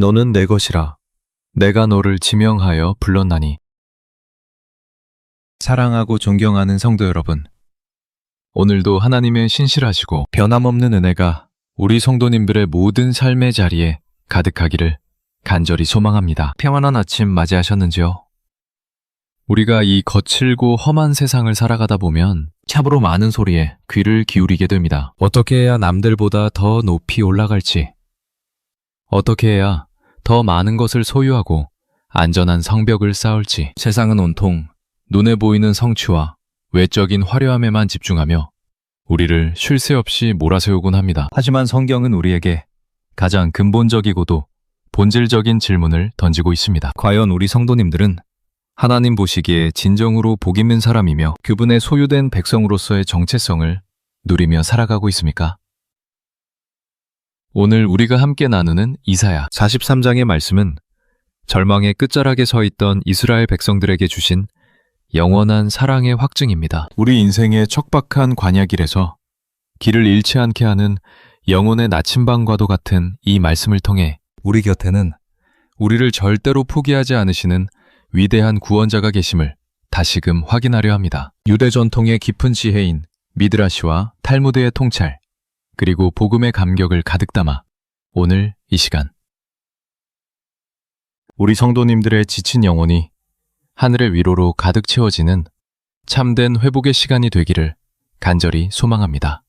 너는 내 것이라. 내가 너를 지명하여 불렀나니. 사랑하고 존경하는 성도 여러분, 오늘도 하나님의 신실하시고 변함없는 은혜가 우리 성도님들의 모든 삶의 자리에 가득하기를 간절히 소망합니다. 평안한 아침 맞이하셨는지요? 우리가 이 거칠고 험한 세상을 살아가다 보면 참으로 많은 소리에 귀를 기울이게 됩니다. 어떻게 해야 남들보다 더 높이 올라갈지, 어떻게 해야 더 많은 것을 소유하고 안전한 성벽을 쌓을지, 세상은 온통 눈에 보이는 성취와 외적인 화려함에만 집중하며 우리를 쉴 새 없이 몰아세우곤 합니다. 하지만 성경은 우리에게 가장 근본적이고도 본질적인 질문을 던지고 있습니다. 과연 우리 성도님들은 하나님 보시기에 진정으로 복 있는 사람이며 그분의 소유된 백성으로서의 정체성을 누리며 살아가고 있습니까? 오늘 우리가 함께 나누는 이사야 43장의 말씀은 절망의 끝자락에 서 있던 이스라엘 백성들에게 주신 영원한 사랑의 확증입니다. 우리 인생의 척박한 관야길에서 길을 잃지 않게 하는 영혼의 나침반과도 같은 이 말씀을 통해 우리 곁에는 우리를 절대로 포기하지 않으시는 위대한 구원자가 계심을 다시금 확인하려 합니다. 유대 전통의 깊은 지혜인 미드라시와 탈무드의 통찰, 그리고 복음의 감격을 가득 담아 오늘 이 시간 우리 성도님들의 지친 영혼이 하늘의 위로로 가득 채워지는 참된 회복의 시간이 되기를 간절히 소망합니다.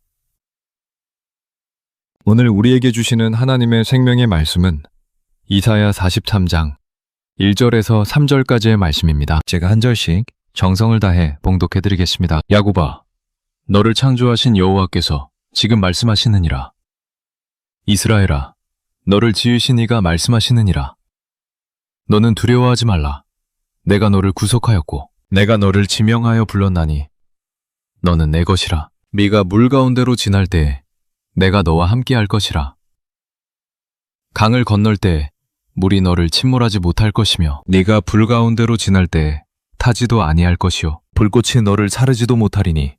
오늘 우리에게 주시는 하나님의 생명의 말씀은 이사야 43장 1절에서 3절까지의 말씀입니다. 제가 한 절씩 정성을 다해 봉독해드리겠습니다. 야곱아, 너를 창조하신 여호와께서 지금 말씀하시느니라. 이스라엘아, 너를 지으신 이가 말씀하시느니라. 너는 두려워하지 말라. 내가 너를 구속하였고 내가 너를 지명하여 불렀나니 너는 내 것이라. 네가 물 가운데로 지날 때에 내가 너와 함께할 것이라. 강을 건널 때에 물이 너를 침몰하지 못할 것이며 네가 불 가운데로 지날 때에 타지도 아니할 것이요 불꽃이 너를 사르지도 못하리니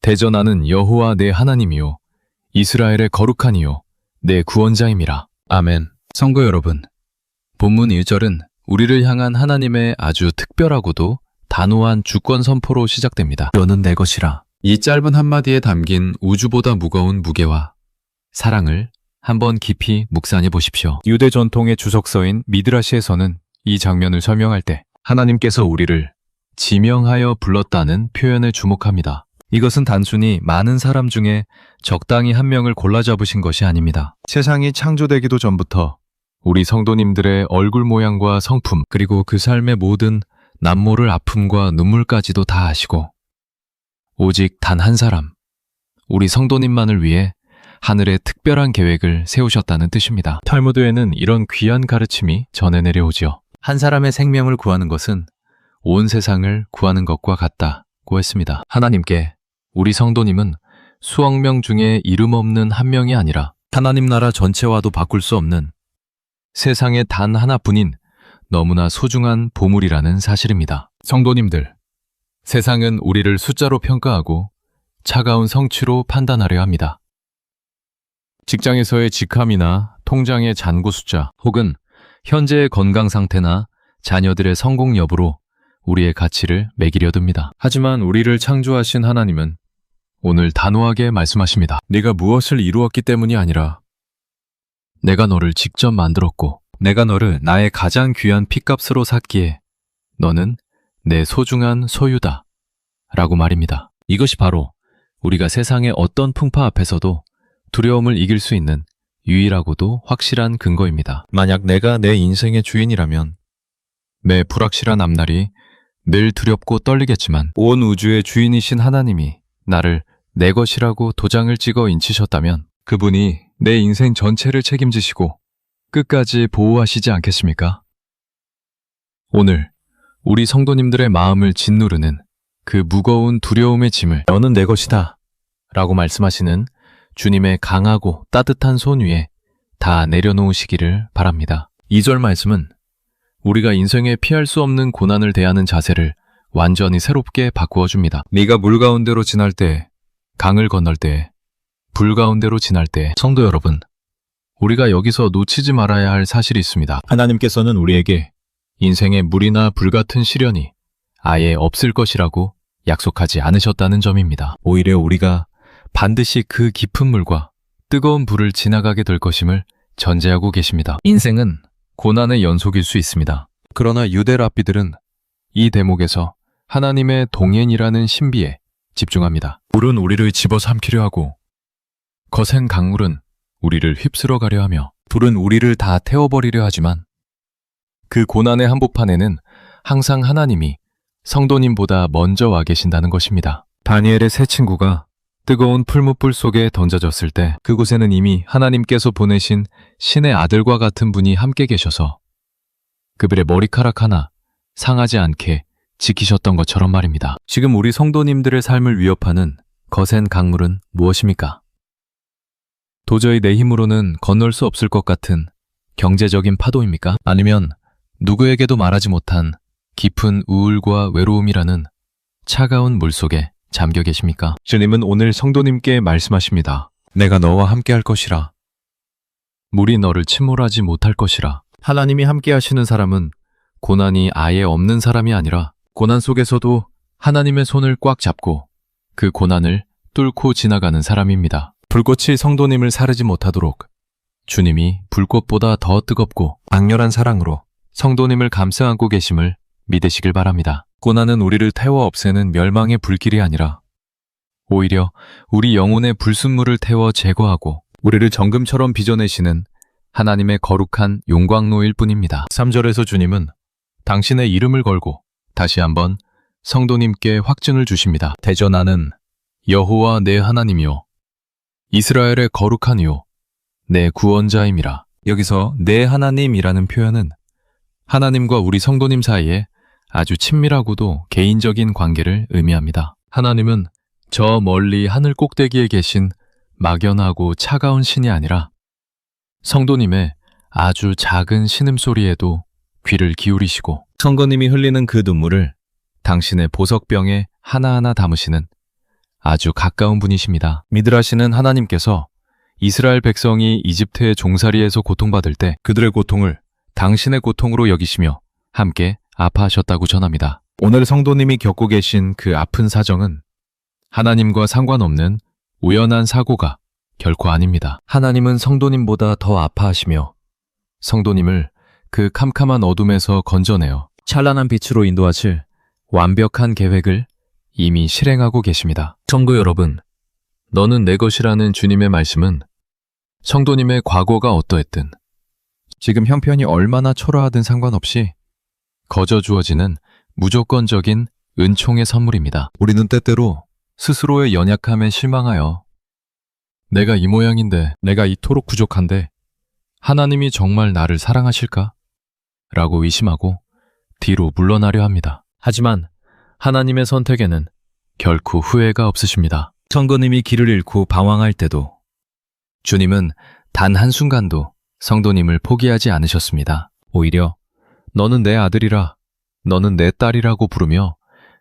대저 나는 여호와 내 하나님이요 이스라엘의 거룩한 이요 내 구원자임이라. 아멘. 성도 여러분, 본문 1절은 우리를 향한 하나님의 아주 특별하고도 단호한 주권 선포로 시작됩니다. 너는 내 것이라. 이 짧은 한마디에 담긴 우주보다 무거운 무게와 사랑을 한번 깊이 묵상해 보십시오. 유대 전통의 주석서인 미드라시에서는 이 장면을 설명할 때 하나님께서 우리를 지명하여 불렀다는 표현에 주목합니다. 이것은 단순히 많은 사람 중에 적당히 한 명을 골라 잡으신 것이 아닙니다. 세상이 창조되기도 전부터 우리 성도님들의 얼굴 모양과 성품, 그리고 그 삶의 모든 남모를 아픔과 눈물까지도 다 아시고 오직 단 한 사람, 우리 성도님만을 위해 하늘의 특별한 계획을 세우셨다는 뜻입니다. 탈무드에는 이런 귀한 가르침이 전해 내려오지요. 한 사람의 생명을 구하는 것은 온 세상을 구하는 것과 같다고 했습니다. 하나님께 우리 성도님은 수억 명 중에 이름 없는 한 명이 아니라 하나님 나라 전체와도 바꿀 수 없는 세상에 단 하나뿐인 너무나 소중한 보물이라는 사실입니다. 성도님들, 세상은 우리를 숫자로 평가하고 차가운 성취로 판단하려 합니다. 직장에서의 직함이나 통장의 잔고 숫자, 혹은 현재의 건강 상태나 자녀들의 성공 여부로 우리의 가치를 매기려 듭니다. 하지만 우리를 창조하신 하나님은 오늘 단호하게 말씀하십니다. 네가 무엇을 이루었기 때문이 아니라 내가 너를 직접 만들었고 내가 너를 나의 가장 귀한 핏값으로 샀기에 너는 내 소중한 소유다 라고 말입니다. 이것이 바로 우리가 세상의 어떤 풍파 앞에서도 두려움을 이길 수 있는 유일하고도 확실한 근거입니다. 만약 내가 내 인생의 주인이라면 매 불확실한 앞날이 늘 두렵고 떨리겠지만 온 우주의 주인이신 하나님이 나를 내 것이라고 도장을 찍어 인치셨다면 그분이 내 인생 전체를 책임지시고 끝까지 보호하시지 않겠습니까? 오늘 우리 성도님들의 마음을 짓누르는 그 무거운 두려움의 짐을 너는 내 것이다 라고 말씀하시는 주님의 강하고 따뜻한 손 위에 다 내려놓으시기를 바랍니다. 2절 말씀은 우리가 인생에 피할 수 없는 고난을 대하는 자세를 완전히 새롭게 바꾸어 줍니다. 네가 물 가운데로 지날 때, 강을 건널 때, 불 가운데로 지날 때, 성도 여러분, 우리가 여기서 놓치지 말아야 할 사실이 있습니다. 하나님께서는 우리에게 인생의 무리나 불같은 시련이 아예 없을 것이라고 약속하지 않으셨다는 점입니다. 오히려 우리가 반드시 그 깊은 물과 뜨거운 불을 지나가게 될 것임을 전제하고 계십니다. 인생은 고난의 연속일 수 있습니다. 그러나 유대 랍비들은 이 대목에서 하나님의 동행이라는 신비에 집중합니다. 물은 우리를 집어삼키려 하고 거센 강물은 우리를 휩쓸어 가려 하며 불은 우리를 다 태워버리려 하지만 그 고난의 한복판에는 항상 하나님이 성도님보다 먼저 와 계신다는 것입니다. 다니엘의 세 친구가 뜨거운 풀무불 속에 던져졌을 때 그곳에는 이미 하나님께서 보내신 신의 아들과 같은 분이 함께 계셔서 그들의 머리카락 하나 상하지 않게 지키셨던 것처럼 말입니다. 지금 우리 성도님들의 삶을 위협하는 거센 강물은 무엇입니까? 도저히 내 힘으로는 건널 수 없을 것 같은 경제적인 파도입니까? 아니면 누구에게도 말하지 못한 깊은 우울과 외로움이라는 차가운 물속에 잠겨 계십니까? 주님은 오늘 성도님께 말씀하십니다. 내가 너와 함께 할 것이라. 물이 너를 침몰하지 못할 것이라. 하나님이 함께 하시는 사람은 고난이 아예 없는 사람이 아니라 고난 속에서도 하나님의 손을 꽉 잡고 그 고난을 뚫고 지나가는 사람입니다. 불꽃이 성도님을 사르지 못하도록 주님이 불꽃보다 더 뜨겁고 강렬한 사랑으로 성도님을 감싸 안고 계심을 믿으시길 바랍니다. 고난은 우리를 태워 없애는 멸망의 불길이 아니라 오히려 우리 영혼의 불순물을 태워 제거하고 우리를 정금처럼 빚어내시는 하나님의 거룩한 용광로일 뿐입니다. 3절에서 주님은 당신의 이름을 걸고 다시 한번 성도님께 확증을 주십니다. 대저 나는 여호와 내 하나님이요 이스라엘의 거룩한 이요 내 구원자임이라. 여기서 내 하나님이라는 표현은 하나님과 우리 성도님 사이에 아주 친밀하고도 개인적인 관계를 의미합니다. 하나님은 저 멀리 하늘 꼭대기에 계신 막연하고 차가운 신이 아니라 성도님의 아주 작은 신음소리에도 귀를 기울이시고 성도님이 흘리는 그 눈물을 당신의 보석병에 하나하나 담으시는 아주 가까운 분이십니다. 미드라시는 하나님께서 이스라엘 백성이 이집트의 종살이에서 고통받을 때 그들의 고통을 당신의 고통으로 여기시며 함께 아파하셨다고 전합니다. 오늘 성도님이 겪고 계신 그 아픈 사정은 하나님과 상관없는 우연한 사고가 결코 아닙니다. 하나님은 성도님보다 더 아파하시며 성도님을 그 캄캄한 어둠에서 건져내어 찬란한 빛으로 인도하실 완벽한 계획을 이미 실행하고 계십니다. 성도 여러분, 너는 내 것이라는 주님의 말씀은 성도님의 과거가 어떠했든 지금 형편이 얼마나 초라하든 상관없이 거저 주어지는 무조건적인 은총의 선물입니다. 우리는 때때로 스스로의 연약함에 실망하여 내가 이 모양인데, 내가 이토록 부족한데 하나님이 정말 나를 사랑하실까? 라고 의심하고 뒤로 물러나려 합니다. 하지만 하나님의 선택에는 결코 후회가 없으십니다. 성도님이 길을 잃고 방황할 때도 주님은 단 한순간도 성도님을 포기하지 않으셨습니다. 오히려 너는 내 아들이라, 너는 내 딸이라고 부르며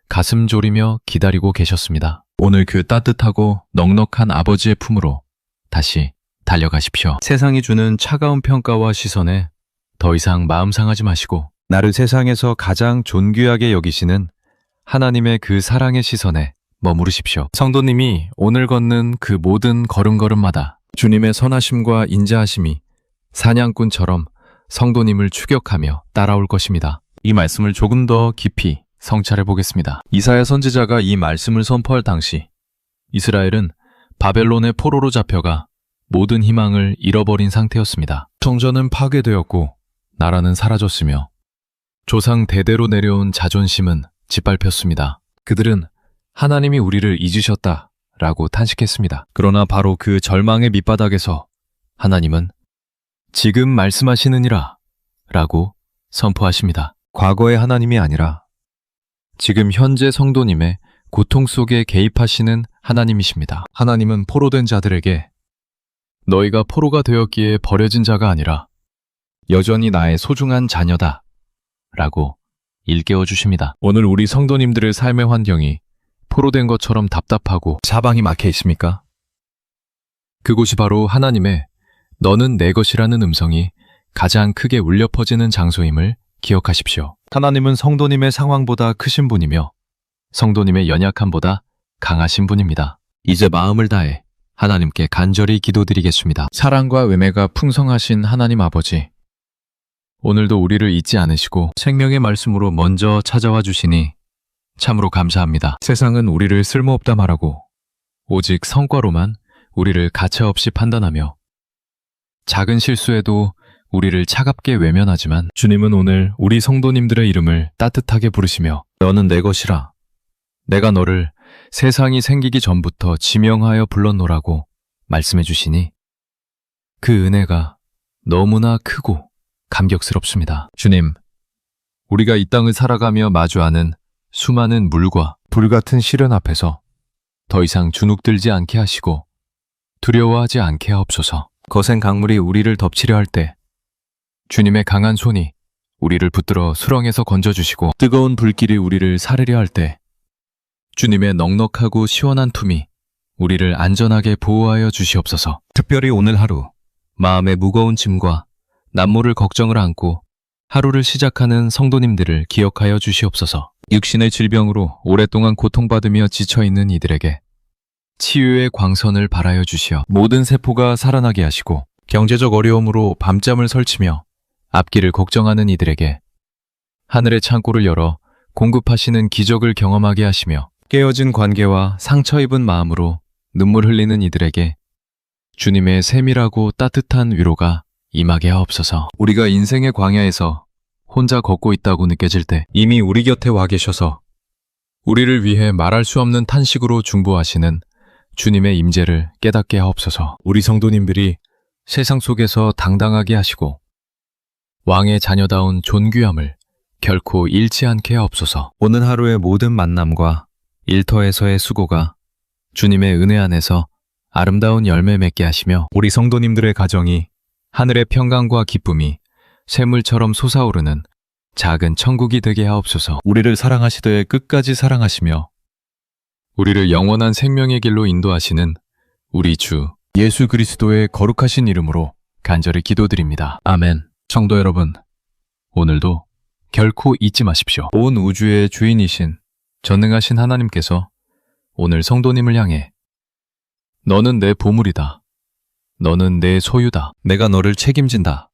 가슴 졸이며 기다리고 계셨습니다. 오늘 그 따뜻하고 넉넉한 아버지의 품으로 다시 달려가십시오. 세상이 주는 차가운 평가와 시선에 더 이상 마음 상하지 마시고 나를 세상에서 가장 존귀하게 여기시는 하나님의 그 사랑의 시선에 머무르십시오. 성도님이 오늘 걷는 그 모든 걸음걸음마다 주님의 선하심과 인자하심이 사냥꾼처럼 성도님을 추격하며 따라올 것입니다. 이 말씀을 조금 더 깊이 성찰해 보겠습니다. 이사야 선지자가 이 말씀을 선포할 당시 이스라엘은 바벨론의 포로로 잡혀가 모든 희망을 잃어버린 상태였습니다. 성전은 파괴되었고 나라는 사라졌으며 조상 대대로 내려온 자존심은 짓밟혔습니다. 그들은 하나님이 우리를 잊으셨다 라고 탄식했습니다. 그러나 바로 그 절망의 밑바닥에서 하나님은 지금 말씀하시느니라 라고 선포하십니다. 과거의 하나님이 아니라 지금 현재 성도님의 고통 속에 개입하시는 하나님이십니다. 하나님은 포로된 자들에게 너희가 포로가 되었기에 버려진 자가 아니라 여전히 나의 소중한 자녀다 라고 일깨워 주십니다. 오늘 우리 성도님들의 삶의 환경이 포로된 것처럼 답답하고 사방이 막혀 있습니까? 그곳이 바로 하나님의 너는 내 것이라는 음성이 가장 크게 울려 퍼지는 장소임을 기억하십시오. 하나님은 성도님의 상황보다 크신 분이며 성도님의 연약함보다 강하신 분입니다. 이제 마음을 다해 하나님께 간절히 기도드리겠습니다. 사랑과 외매가 풍성하신 하나님 아버지, 오늘도 우리를 잊지 않으시고 생명의 말씀으로 먼저 찾아와 주시니 참으로 감사합니다. 세상은 우리를 쓸모없다 말하고 오직 성과로만 우리를 가차없이 판단하며 작은 실수에도 우리를 차갑게 외면하지만 주님은 오늘 우리 성도님들의 이름을 따뜻하게 부르시며 너는 내 것이라, 내가 너를 세상이 생기기 전부터 지명하여 불렀노라고 말씀해 주시니 그 은혜가 너무나 크고 감격스럽습니다. 주님, 우리가 이 땅을 살아가며 마주하는 수많은 물과 불같은 시련 앞에서 더 이상 주눅들지 않게 하시고 두려워하지 않게 하옵소서. 거센 강물이 우리를 덮치려 할 때 주님의 강한 손이 우리를 붙들어 수렁에서 건져주시고 뜨거운 불길이 우리를 사르려 할 때 주님의 넉넉하고 시원한 품이 우리를 안전하게 보호하여 주시옵소서. 특별히 오늘 하루 마음의 무거운 짐과 남모를 걱정을 안고 하루를 시작하는 성도님들을 기억하여 주시옵소서. 육신의 질병으로 오랫동안 고통받으며 지쳐있는 이들에게 치유의 광선을 발하여 주시어 모든 세포가 살아나게 하시고 경제적 어려움으로 밤잠을 설치며 앞길을 걱정하는 이들에게 하늘의 창고를 열어 공급하시는 기적을 경험하게 하시며 깨어진 관계와 상처 입은 마음으로 눈물 흘리는 이들에게 주님의 세밀하고 따뜻한 위로가 임하게 하옵소서. 우리가 인생의 광야에서 혼자 걷고 있다고 느껴질 때 이미 우리 곁에 와 계셔서 우리를 위해 말할 수 없는 탄식으로 중보하시는 주님의 임재를 깨닫게 하옵소서. 우리 성도님들이 세상 속에서 당당하게 하시고 왕의 자녀다운 존귀함을 결코 잃지 않게 하옵소서. 오늘 하루의 모든 만남과 일터에서의 수고가 주님의 은혜 안에서 아름다운 열매 맺게 하시며 우리 성도님들의 가정이 하늘의 평강과 기쁨이 샘물처럼 솟아오르는 작은 천국이 되게 하옵소서. 우리를 사랑하시되 끝까지 사랑하시며 우리를 영원한 생명의 길로 인도하시는 우리 주 예수 그리스도의 거룩하신 이름으로 간절히 기도드립니다. 아멘. 성도 여러분, 오늘도 결코 잊지 마십시오. 온 우주의 주인이신 전능하신 하나님께서 오늘 성도님을 향해 너는 내 보물이다, 너는 내 소유다, 내가 너를 책임진다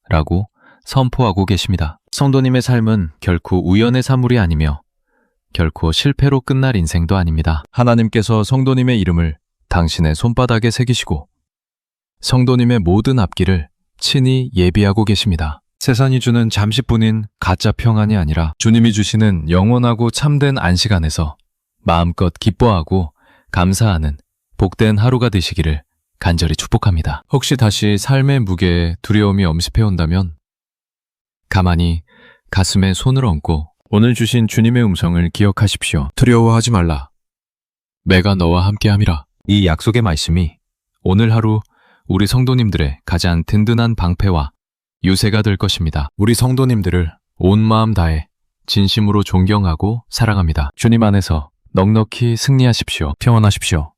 라고 선포하고 계십니다. 성도님의 삶은 결코 우연의 산물이 아니며 결코 실패로 끝날 인생도 아닙니다. 하나님께서 성도님의 이름을 당신의 손바닥에 새기시고 성도님의 모든 앞길을 친히 예비하고 계십니다. 세상이 주는 잠시뿐인 가짜 평안이 아니라 주님이 주시는 영원하고 참된 안식 안에서 마음껏 기뻐하고 감사하는 복된 하루가 되시기를 간절히 축복합니다. 혹시 다시 삶의 무게에 두려움이 엄습해 온다면 가만히 가슴에 손을 얹고 오늘 주신 주님의 음성을 기억하십시오. 두려워하지 말라. 내가 너와 함께함이라. 이 약속의 말씀이 오늘 하루 우리 성도님들의 가장 든든한 방패와 유세가 될 것입니다. 우리 성도님들을 온 마음 다해 진심으로 존경하고 사랑합니다. 주님 안에서 넉넉히 승리하십시오. 평안하십시오.